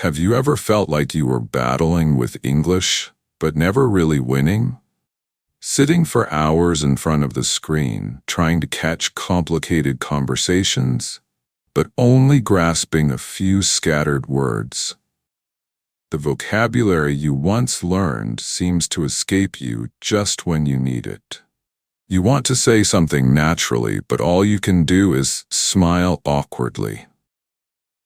Have you ever felt like you were battling with English, but never really winning? Sitting for hours in front of the screen, trying to catch complicated conversations, but only grasping a few scattered words. The vocabulary you once learned seems to escape you just when you need it. You want to say something naturally, but all you can do is smile awkwardly.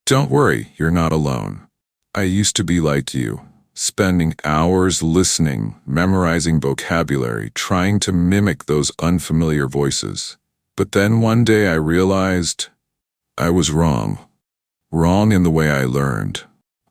Don't worry, you're not alone. I used to be like you, spending hours listening, memorizing vocabulary, trying to mimic those unfamiliar voices. But then one day I realized I was wrong. Wrong in the way I learned.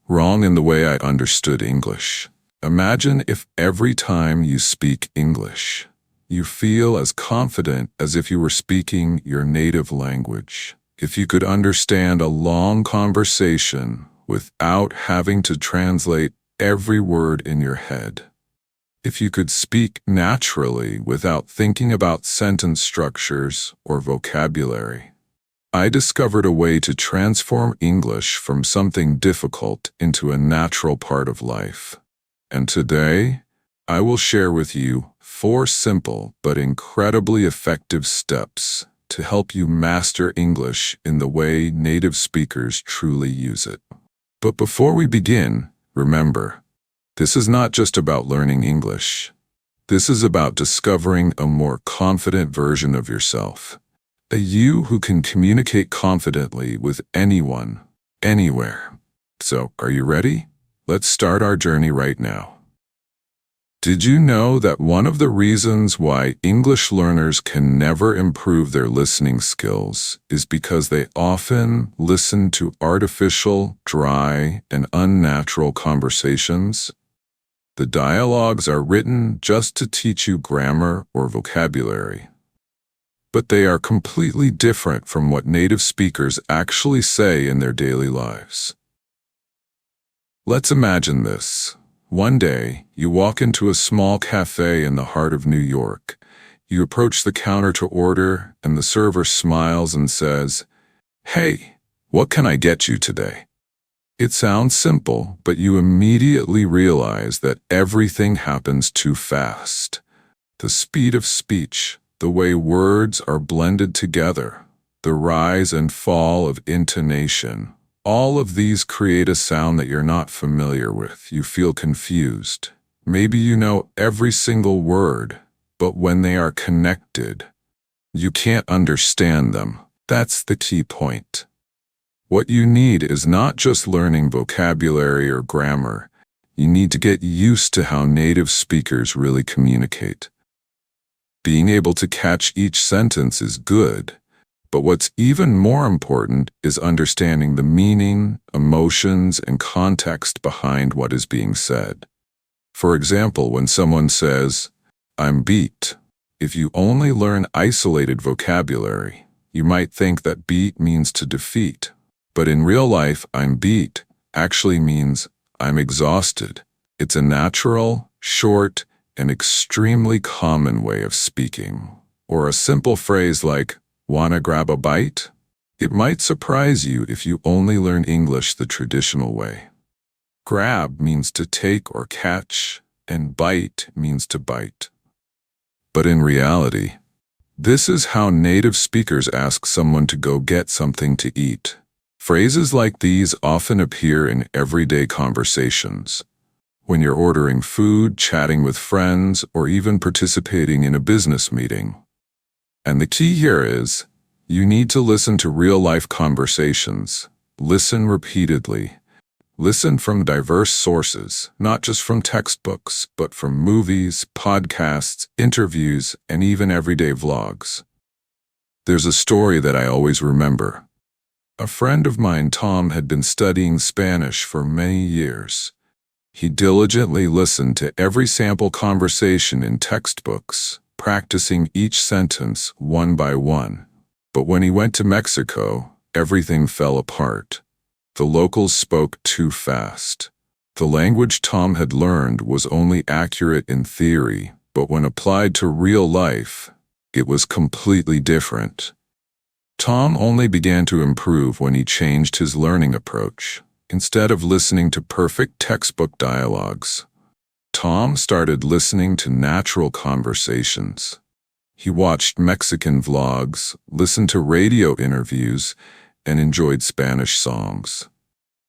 Wrong in the way I understood English. Imagine if every time you speak English, you feel as confident as if you were speaking your native language. If you could understand a long conversation without having to translate every word in your head. If you could speak naturally without thinking about sentence structures or vocabulary. I discovered a way to transform English from something difficult into a natural part of life. And today, I will share with you 4 simple but incredibly effective steps to help you master English in the way native speakers truly use it. But before we begin, remember, this is not just about learning English. This is about discovering a more confident version of yourself. A you who can communicate confidently with anyone, anywhere. So, are you ready? Let's start our journey right now. Did you know that one of the reasons why English learners can never improve their listening skills is because they often listen to artificial, dry, and unnatural conversations? The dialogues are written just to teach you grammar or vocabulary. But they are completely different from what native speakers actually say in their daily lives. Let's imagine this. One day, you walk into a small cafe in the heart of New York. You approach the counter to order, and the server smiles and says, "Hey, what can I get you today?" It sounds simple, but you immediately realize that everything happens too fast. The speed of speech, the way words are blended together, the rise and fall of intonation. All of these create a sound that you're not familiar with. You feel confused. Maybe you know every single word, but when they are connected, you can't understand them. That's the key point. What you need is not just learning vocabulary or grammar. You need to get used to how native speakers really communicate. Being able to catch each sentence is good. But what's even more important is understanding the meaning, emotions, and context behind what is being said. For example, when someone says, "I'm beat," if you only learn isolated vocabulary, you might think that beat means to defeat. But in real life, "I'm beat" actually means I'm exhausted. It's a natural, short, and extremely common way of speaking. Or a simple phrase like, "Wanna grab a bite?" It might surprise you if you only learn English the traditional way. Grab means to take or catch, and bite means to bite. But in reality, this is how native speakers ask someone to go get something to eat. Phrases like these often appear in everyday conversations. When you're ordering food, chatting with friends, or even participating in a business meeting. And the key here is, you need to listen to real-life conversations. Listen repeatedly. Listen from diverse sources, not just from textbooks, but from movies, podcasts, interviews, and even everyday vlogs. There's a story that I always remember. A friend of mine, Tom, had been studying Spanish for many years. He diligently listened to every sample conversation in textbooks, practicing each sentence one by one. But when he went to Mexico, everything fell apart. The locals spoke too fast. The language Tom had learned was only accurate in theory, but when applied to real life, it was completely different. Tom only began to improve when he changed his learning approach. Instead of listening to perfect textbook dialogues, Tom started listening to natural conversations. He watched Mexican vlogs, listened to radio interviews, and enjoyed Spanish songs.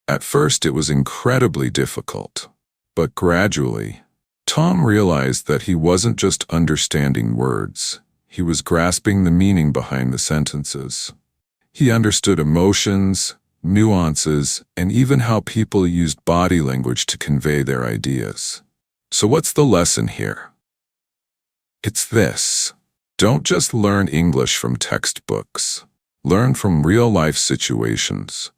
At first, it was incredibly difficult, but gradually, Tom realized that he wasn't just understanding words, he was grasping the meaning behind the sentences. He understood emotions, nuances, and even how people used body language to convey their ideas. So what's the lesson here? It's this. Don't just learn English from textbooks. Learn from real-life situations.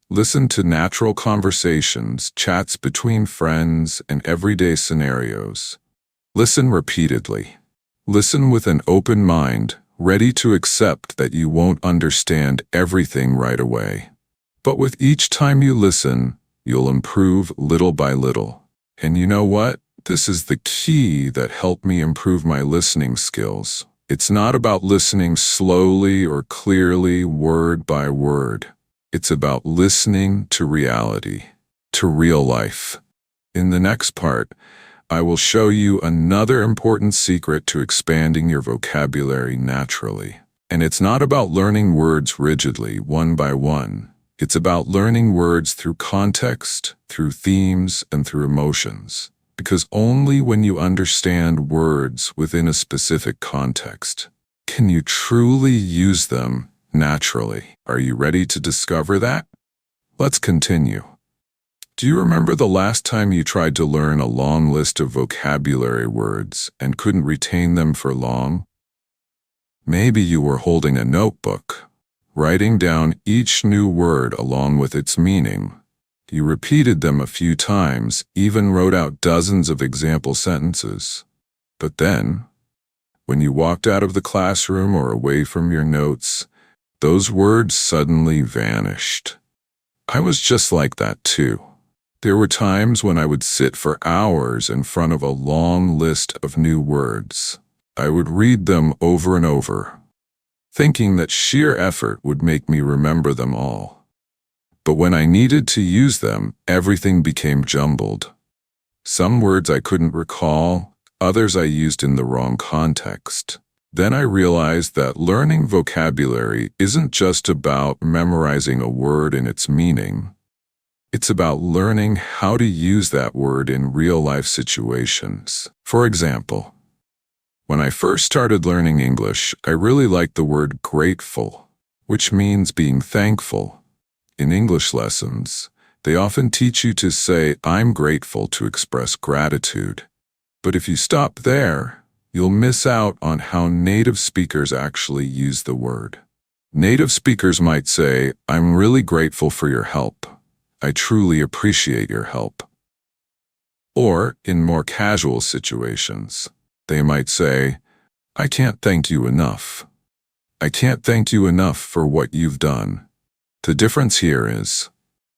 Listen to natural conversations, chats between friends, and everyday scenarios. Listen repeatedly. Listen with an open mind, ready to accept that you won't understand everything right away. But with each time you listen, you'll improve little by little. And you know what? This is the key that helped me improve my listening skills. It's not about listening slowly or clearly, word by word. It's about listening to reality, to real life. In the next part, I will show you another important secret to expanding your vocabulary naturally. And it's not about learning words rigidly, one by one. It's about learning words through context, through themes, and through emotions. Because only when you understand words within a specific context can you truly use them naturally. Are you ready to discover that? Let's continue. Do you remember the last time you tried to learn a long list of vocabulary words and couldn't retain them for long? Maybe you were holding a notebook, writing down each new word along with its meaning. You repeated them a few times, even wrote out dozens of example sentences. But then, when you walked out of the classroom or away from your notes, those words suddenly vanished. I was just like that too. There were times when I would sit for hours in front of a long list of new words. I would read them over and over, thinking that sheer effort would make me remember them all. But when I needed to use them, everything became jumbled. Some words I couldn't recall, others I used in the wrong context. Then I realized that learning vocabulary isn't just about memorizing a word and its meaning. It's about learning how to use that word in real-life situations. For example, when I first started learning English, I really liked the word grateful, which means being thankful. In English lessons, they often teach you to say, "I'm grateful," to express gratitude. But if you stop there, you'll miss out on how native speakers actually use the word. Native speakers might say, "I'm really grateful for your help. I truly appreciate your help." Or, in more casual situations, they might say, "I can't thank you enough. I can't thank you enough for what you've done." The difference here is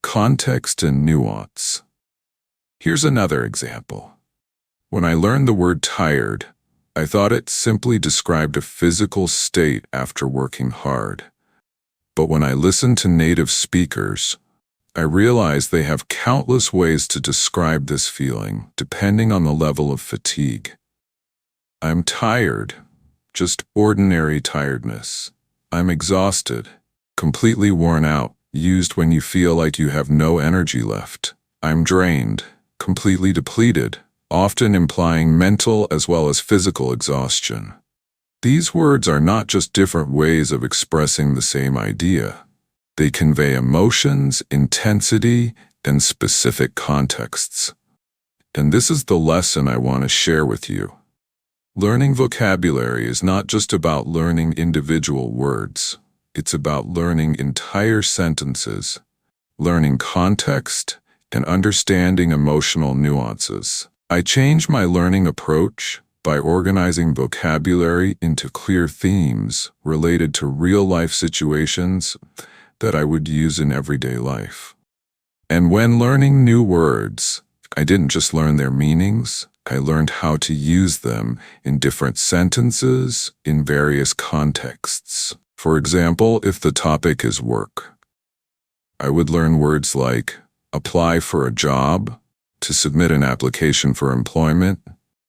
context and nuance. Here's another example. When I learned the word tired, I thought it simply described a physical state after working hard. But when I listened to native speakers, I realized they have countless ways to describe this feeling, depending on the level of fatigue. I'm tired, just ordinary tiredness. I'm exhausted, completely worn out, used when you feel like you have no energy left. I'm drained, completely depleted, often implying mental as well as physical exhaustion. These words are not just different ways of expressing the same idea. They convey emotions, intensity, and specific contexts. And this is the lesson I want to share with you. Learning vocabulary is not just about learning individual words. It's about learning entire sentences, learning context, and understanding emotional nuances. I changed my learning approach by organizing vocabulary into clear themes related to real-life situations that I would use in everyday life. And when learning new words, I didn't just learn their meanings, I learned how to use them in different sentences in various contexts. For example, if the topic is work, I would learn words like apply for a job, to submit an application for employment,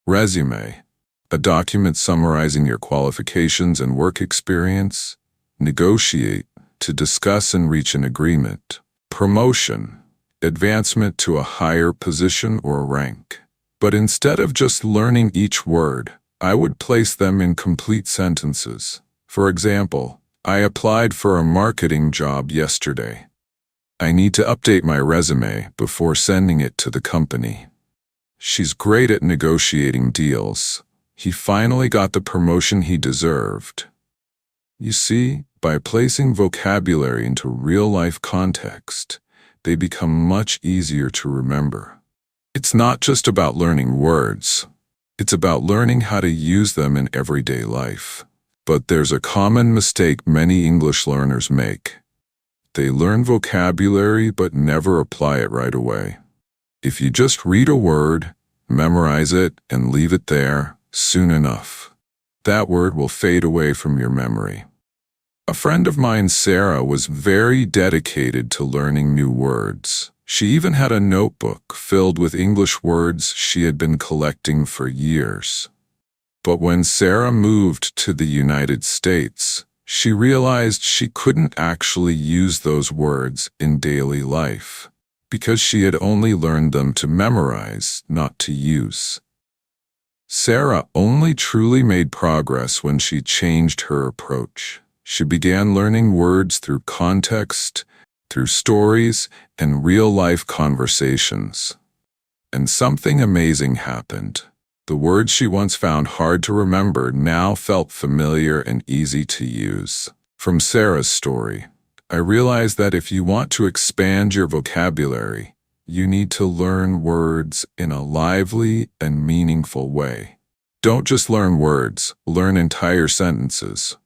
resume, a document summarizing your qualifications and work experience, negotiate, to discuss and reach an agreement, promotion, advancement to a higher position or rank. But instead of just learning each word, I would place them in complete sentences. For example, I applied for a marketing job yesterday. I need to update my resume before sending it to the company. She's great at negotiating deals. He finally got the promotion he deserved. You see, by placing vocabulary into real-life context, they become much easier to remember. It's not just about learning words. It's about learning how to use them in everyday life. But there's a common mistake many English learners make. They learn vocabulary but never apply it right away. If you just read a word, memorize it, and leave it there, soon enough, that word will fade away from your memory. A friend of mine, Sarah, was very dedicated to learning new words. She even had a notebook filled with English words she had been collecting for years. But when Sarah moved to the United States, she realized she couldn't actually use those words in daily life, because she had only learned them to memorize, not to use. Sarah only truly made progress when she changed her approach. She began learning words through context, through stories, and real-life conversations. And something amazing happened. The words she once found hard to remember now felt familiar and easy to use. From Sarah's story, I realized that if you want to expand your vocabulary, you need to learn words in a lively and meaningful way. Don't just learn words, learn entire sentences.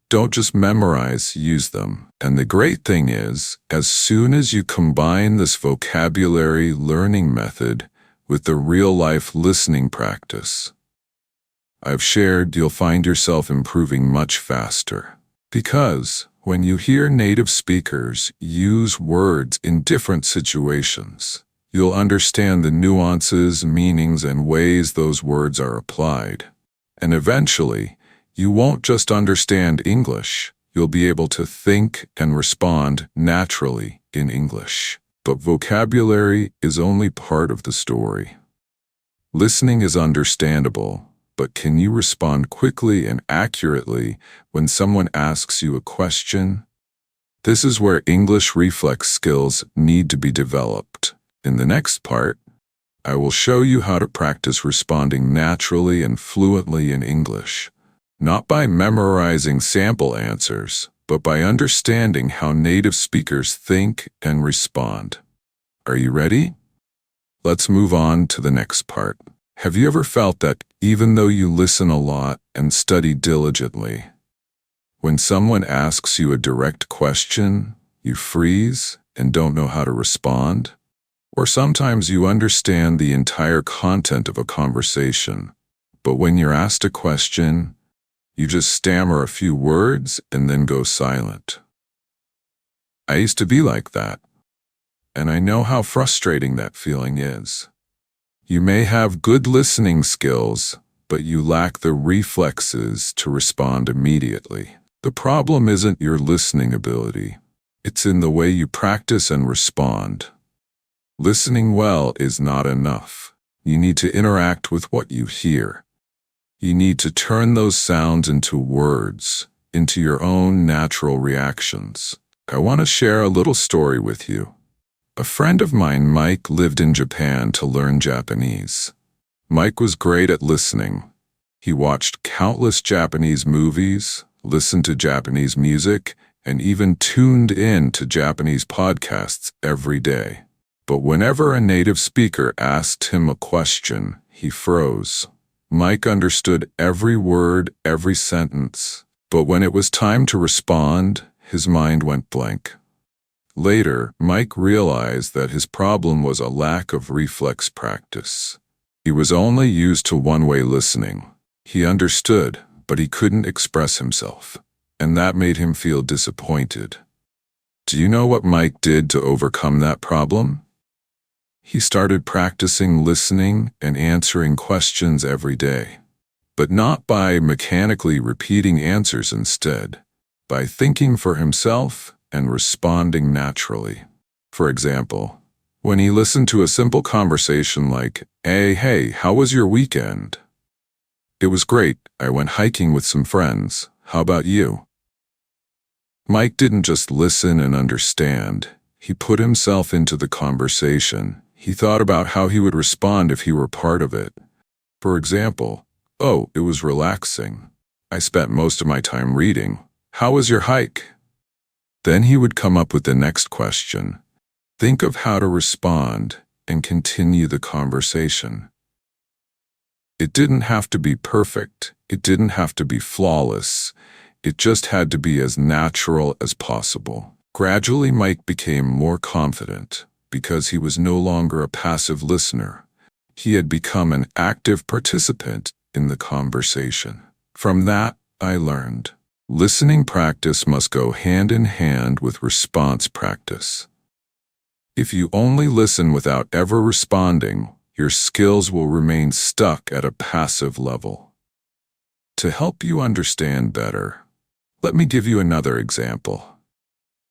Don't just memorize, use them. And the great thing is, as soon as you combine this vocabulary learning method with the real-life listening practice I've shared, you'll find yourself improving much faster. Because when you hear native speakers use words in different situations, you'll understand the nuances, meanings, and ways those words are applied. And eventually, you won't just understand English, you'll be able to think and respond naturally in English. But vocabulary is only part of the story. Listening is understandable, but can you respond quickly and accurately when someone asks you a question? This is where English reflex skills need to be developed. In the next part, I will show you how to practice responding naturally and fluently in English. Not by memorizing sample answers, but by understanding how native speakers think and respond. Are you ready? Let's move on to the next part. Have you ever felt that even though you listen a lot and study diligently, when someone asks you a direct question, you freeze and don't know how to respond? Or sometimes you understand the entire content of a conversation, but when you're asked a question, you just stammer a few words and then go silent. I used to be like that, and I know how frustrating that feeling is. You may have good listening skills, but you lack the reflexes to respond immediately. The problem isn't your listening ability. It's in the way you practice and respond. Listening well is not enough. You need to interact with what you hear. You need to turn those sounds into words, into your own natural reactions. I want to share a little story with you. A friend of mine, Mike, lived in Japan to learn Japanese. Mike was great at listening. He watched countless Japanese movies, listened to Japanese music, and even tuned in to Japanese podcasts every day. But whenever a native speaker asked him a question, he froze. Mike understood every word, every sentence, but when it was time to respond, his mind went blank. Later, Mike realized that his problem was a lack of reflex practice. He was only used to one-way listening. He understood, but he couldn't express himself, and that made him feel disappointed. Do you know what Mike did to overcome that problem? He started practicing listening and answering questions every day, but not by mechanically repeating answers instead, by thinking for himself and responding naturally. For example, when he listened to a simple conversation like, hey, how was your weekend? It was great. I went hiking with some friends. How about you? Mike didn't just listen and understand. He put himself into the conversation. He thought about how he would respond if he were part of it. For example, oh, it was relaxing. I spent most of my time reading. How was your hike? Then he would come up with the next question. Think of how to respond and continue the conversation. It didn't have to be perfect. It didn't have to be flawless. It just had to be as natural as possible. Gradually, Mike became more confident because he was no longer a passive listener. He had become an active participant in the conversation. From that, I learned, listening practice must go hand in hand with response practice. If you only listen without ever responding, your skills will remain stuck at a passive level. To help you understand better, let me give you another example.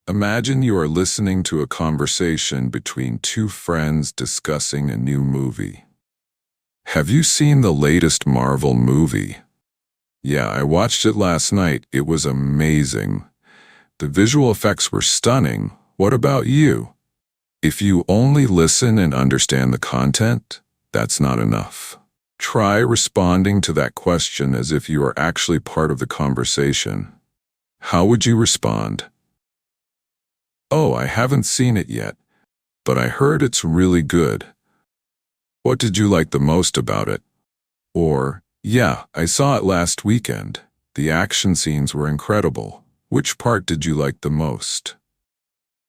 Imagine you are listening to a conversation between two friends discussing a new movie. Have you seen the latest Marvel movie? Yeah, I watched it last night. It was amazing. The visual effects were stunning. What about you? If you only listen and understand the content, that's not enough. Try responding to that question as if you are actually part of the conversation. How would you respond? Oh, I haven't seen it yet, but I heard it's really good. What did you like the most about it? Or, yeah, I saw it last weekend. The action scenes were incredible. Which part did you like the most?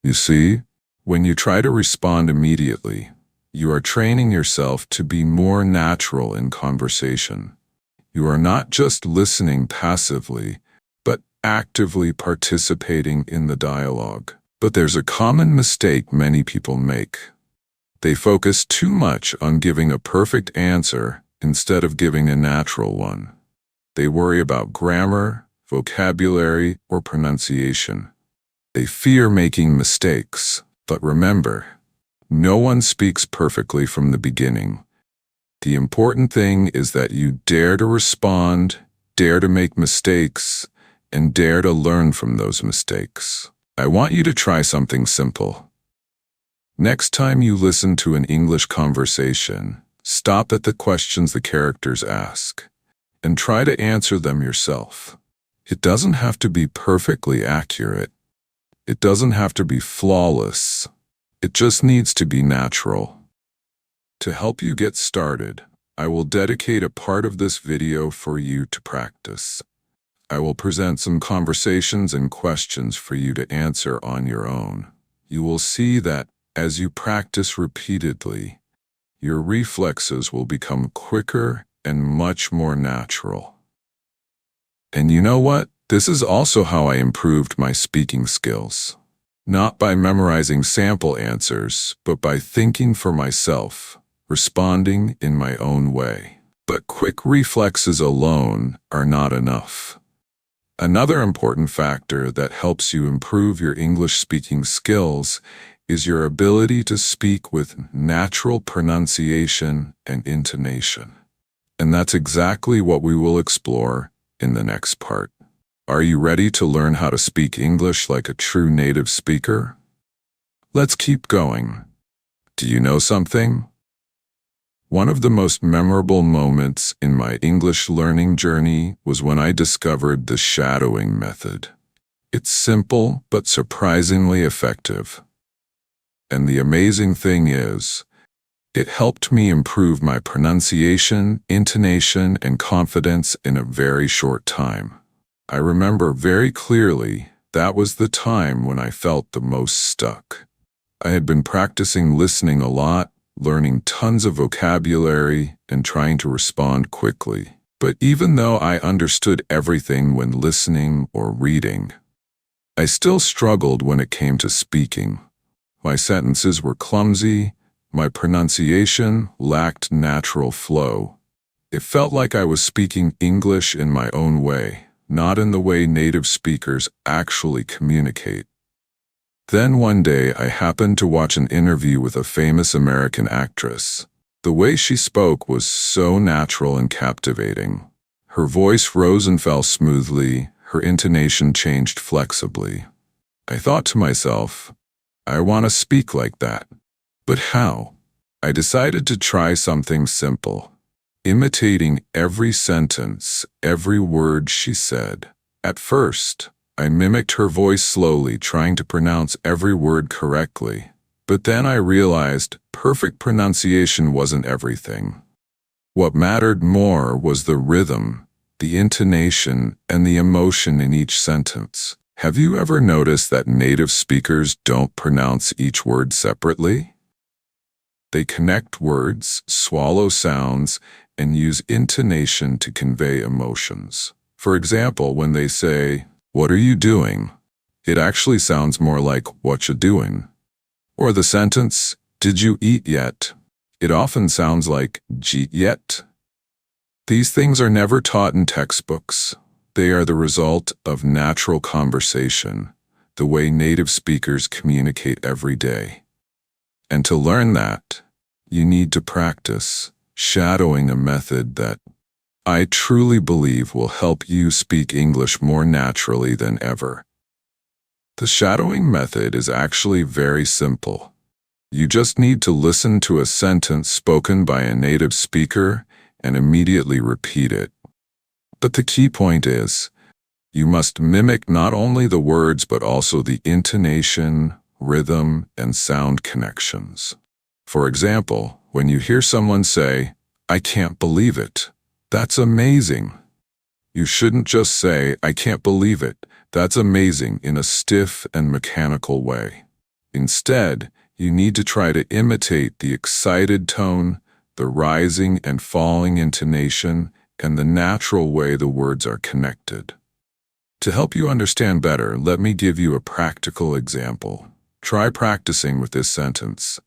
You see, when you try to respond immediately, you are training yourself to be more natural in conversation. You are not just listening passively, but actively participating in the dialogue. But there's a common mistake many people make. They focus too much on giving a perfect answer instead of giving a natural one. They worry about grammar, vocabulary, or pronunciation. They fear making mistakes. But remember, no one speaks perfectly from the beginning. The important thing is that you dare to respond, dare to make mistakes, and dare to learn from those mistakes. I want you to try something simple. Next time you listen to an English conversation, stop at the questions the characters ask and try to answer them yourself. It doesn't have to be perfectly accurate. It doesn't have to be flawless. It just needs to be natural. To help you get started, I will dedicate a part of this video for you to practice. I will present some conversations and questions for you to answer on your own. You will see that as you practice repeatedly, your reflexes will become quicker and much more natural. And you know what? This is also how I improved my speaking skills. Not by memorizing sample answers, but by thinking for myself, responding in my own way. But quick reflexes alone are not enough. Another important factor that helps you improve your English speaking skills is your ability to speak with natural pronunciation and intonation. And that's exactly what we will explore in the next part. Are you ready to learn how to speak English like a true native speaker? Let's keep going. Do you know something? One of the most memorable moments in my English learning journey was when I discovered the shadowing method. It's simple but surprisingly effective. And the amazing thing is, it helped me improve my pronunciation, intonation, and confidence in a very short time. I remember very clearly that was the time when I felt the most stuck. I had been practicing listening a lot, learning tons of vocabulary, and trying to respond quickly. But even though I understood everything when listening or reading, I still struggled when it came to speaking. My sentences were clumsy, My pronunciation lacked natural flow. It felt like I was speaking English in my own way, not in the way native speakers actually communicate. Then one day I happened to watch an interview with a famous American actress. The way she spoke was so natural and captivating. Her voice rose and fell smoothly, her intonation changed flexibly. I thought to myself, I want to speak like that. But how? I decided to try something simple, imitating every sentence, every word she said. At first, I mimicked her voice slowly, trying to pronounce every word correctly. But then I realized perfect pronunciation wasn't everything. What mattered more was the rhythm, the intonation, and the emotion in each sentence. Have you ever noticed that native speakers don't pronounce each word separately? They connect words, swallow sounds, and use intonation to convey emotions. For example, when they say, "What are you doing?" it actually sounds more like "what you doing." Or the sentence, "Did you eat yet?" it often sounds like "jeet yet." These things are never taught in textbooks. They are the result of natural conversation, the way native speakers communicate every day. And to learn that, you need to practice shadowing, a method that I truly believe will help you speak English more naturally than ever. The shadowing method is actually very simple. You just need to listen to a sentence spoken by a native speaker and immediately repeat it. But the key point is, you must mimic not only the words but also the intonation, rhythm, and sound connections. For example, when you hear someone say, "I can't believe it," that's amazing. You shouldn't just say, "I can't believe it, that's amazing," in a stiff and mechanical way. Instead, you need to try to imitate the excited tone, the rising and falling intonation, and the natural way the words are connected. To help you understand better, let me give you a practical example. Try practicing with this sentence.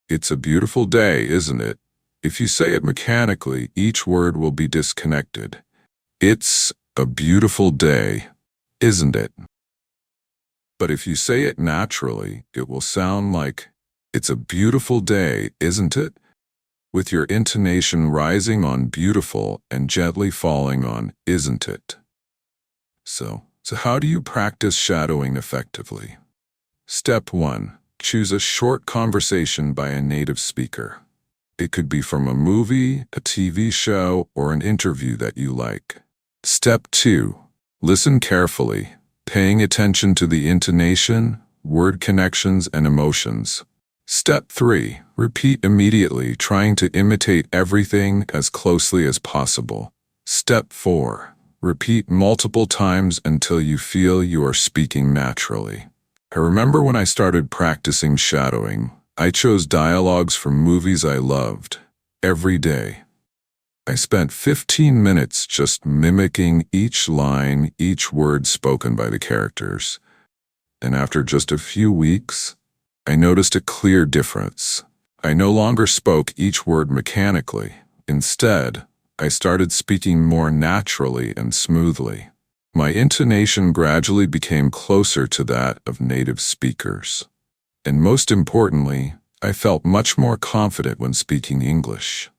"It's a beautiful day, isn't it?" If you say it mechanically, each word will be disconnected. "It's a beautiful day, isn't it?" But if you say it naturally, it will sound like, "It's a beautiful day, isn't it?" with your intonation rising on beautiful and gently falling on isn't it. So how do you practice shadowing effectively? Step 1. Choose a short conversation by a native speaker. It could be from a movie, a TV show, or an interview that you like. Step 2. Listen carefully, paying attention to the intonation, word connections, and emotions. Step 3. Repeat immediately, trying to imitate everything as closely as possible. Step 4. Repeat multiple times until you feel you are speaking naturally. I remember when I started practicing shadowing, I chose dialogues from movies I loved every day. I spent 15 minutes just mimicking each line, each word spoken by the characters. And after just a few weeks, I noticed a clear difference. I no longer spoke each word mechanically. Instead, I started speaking more naturally and smoothly. My intonation gradually became closer to that of native speakers. And most importantly, I felt much more confident when speaking English.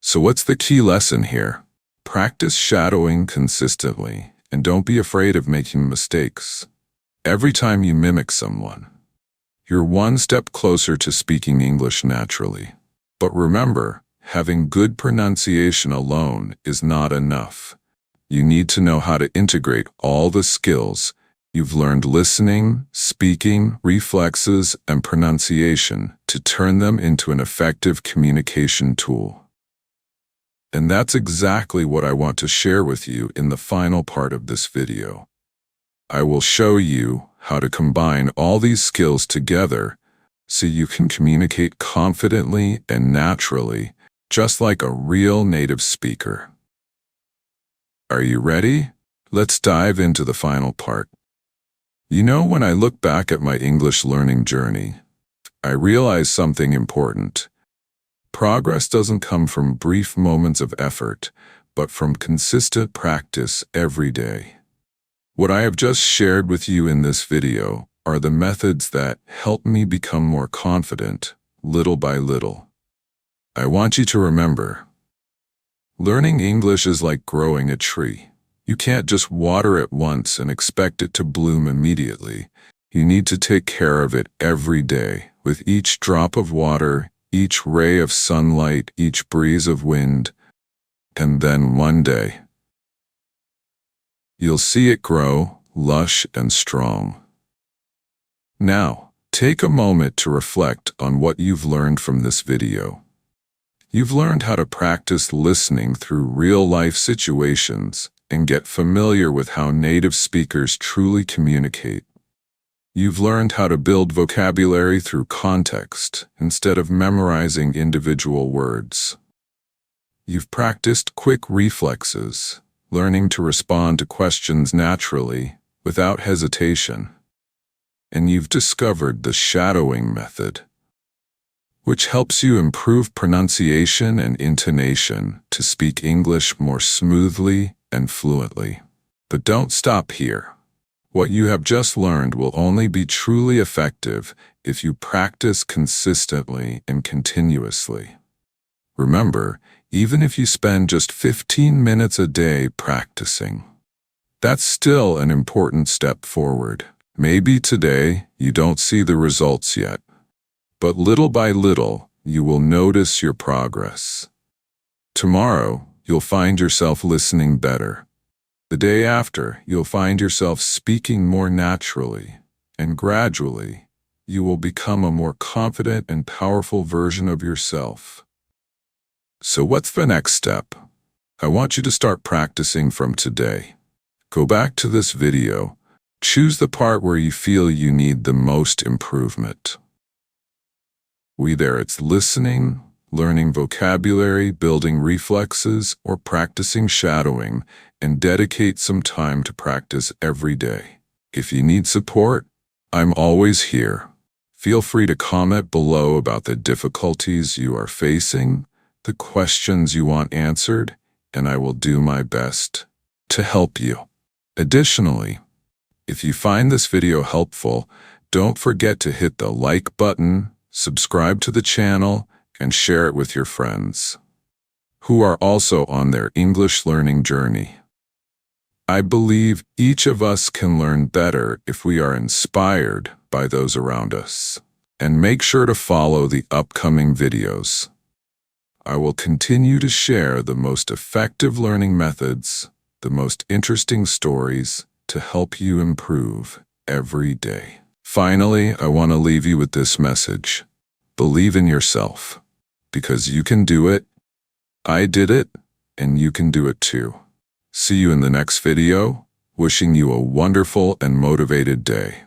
So what's the key lesson here? Practice shadowing consistently, and don't be afraid of making mistakes. Every time you mimic someone, you're one step closer to speaking English naturally. But remember, having good pronunciation alone is not enough. You need to know how to integrate all the skills you've learned: listening, speaking, reflexes, and pronunciation, to turn them into an effective communication tool. And that's exactly what I want to share with you in the final part of this video. I will show you how to combine all these skills together so you can communicate confidently and naturally, just like a real native speaker. Are you ready? Let's dive into the final part. You know, when I look back at my English learning journey, I realized something important. Progress doesn't come from brief moments of effort, but from consistent practice every day. What I have just shared with you in this video are the methods that help me become more confident, little by little. I want you to remember, learning English is like growing a tree. You can't just water it once and expect it to bloom immediately. You need to take care of it every day, with each drop of water, each ray of sunlight, each breeze of wind, and then one day, you'll see it grow, lush and strong. Now, take a moment to reflect on what you've learned from this video. You've learned how to practice listening through real-life situations and get familiar with how native speakers truly communicate. You've learned how to build vocabulary through context instead of memorizing individual words. You've practiced quick reflexes, learning to respond to questions naturally, without hesitation. And you've discovered the shadowing method, which helps you improve pronunciation and intonation to speak English more smoothly and fluently. But don't stop here. What you have just learned will only be truly effective if you practice consistently and continuously. Remember, even if you spend just 15 minutes a day practicing, that's still an important step forward. Maybe today you don't see the results yet, but little by little you will notice your progress. Tomorrow, you'll find yourself listening better. The day after, you'll find yourself speaking more naturally, and gradually, you will become a more confident and powerful version of yourself. So what's the next step? I want you to start practicing from today. Go back to this video. Choose the part where you feel you need the most improvement. Whether it's listening, learning vocabulary, building reflexes, or practicing shadowing, and dedicate some time to practice every day. If you need support, I'm always here. Feel free to comment below about the difficulties you are facing, the questions you want answered, and I will do my best to help you. Additionally, if you find this video helpful, don't forget to hit the like button, subscribe to the channel, and share it with your friends who are also on their English learning journey. I believe each of us can learn better if we are inspired by those around us. And make sure to follow the upcoming videos. I will continue to share the most effective learning methods, the most interesting stories to help you improve every day. Finally, I want to leave you with this message. Believe in yourself, because you can do it. I did it, and you can do it too. See you in the next video. Wishing you a wonderful and motivated day.